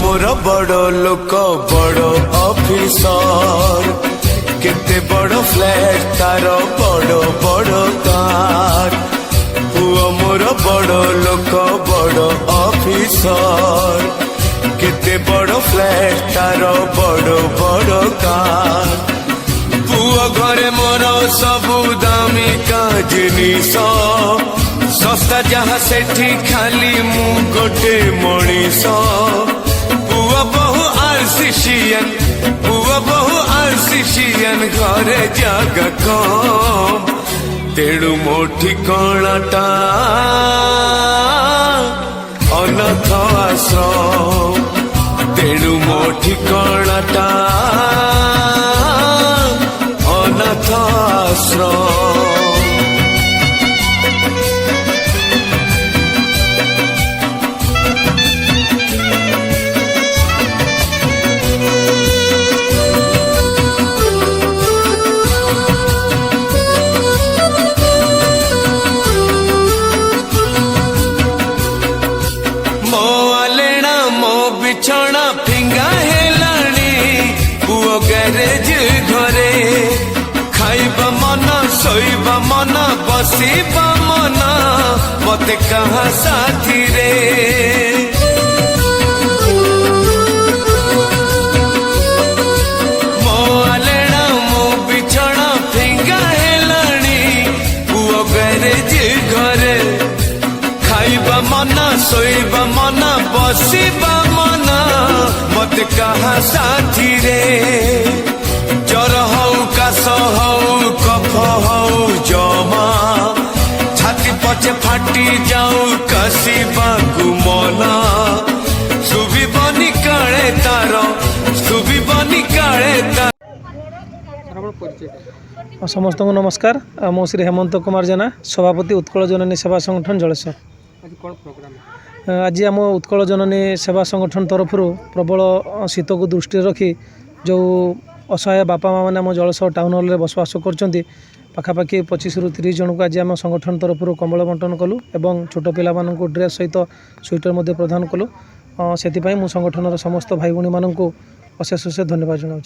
मोर बड़ लोक बड़ ऑफिसर केते बड़ फ्लैट तार बड़ बड़ कार पुओ मोर बड़ लोक बड़ ऑफिसर केते बड़ फ्लैट तार बड़ बड़ कार पुओ घरे मोर सबु दामिका जिनिस सस्ता जहाँ सेठी खाली मु गोटे मनीष पुओ बहु आरसीसीएन पुओ बहु आरसीसीएन घरे जगह कम तेणु मो ठिकाणाटा अनाथ आश्रम तेणु मो ठिकाणाटा अनाथ आश्रम। बिछौना फिंगा हेलाणी पुओ गैरेज घरे खाइबा मन सोइबा मन बसिबा मन मते कहाँ साथी रे मो आलेना मो बिछौना फिंगा हेलाणी पुओ गैरेज घरे खाइबा मन सोइबा मन बसिबा मन मते कहाँ साथी रे जर हऊ काश हऊ कफ हऊ जमा छाती पछे फाटी जाऊ कसिबाकु मन सुबिबनी काळे तार सुबिबनी काळे तार। समस्त को नमस्कार मो श्री हेमंत कुमार जेना सभापति उत्कल जननी सेवा संगठन जलेश्वर। आज आम उत्कल जननी सेवा संगठन तरफ प्रबल शीत को दृष्टि रखी जो असहाय बापा माँ मैंने आम जलेश्वर टाउन हॉल बसवास कर पाखापाखि 25 ରୁ 30 जन को आज आम संगठन तरफ कंबल बंटन कलु एवं छोट पिला ड्रेस सहित स्वेटर प्रदान कलु से संगठन समस्त भाई भाई मानक अशेष अशेष धन्यवाद जनाऊँ।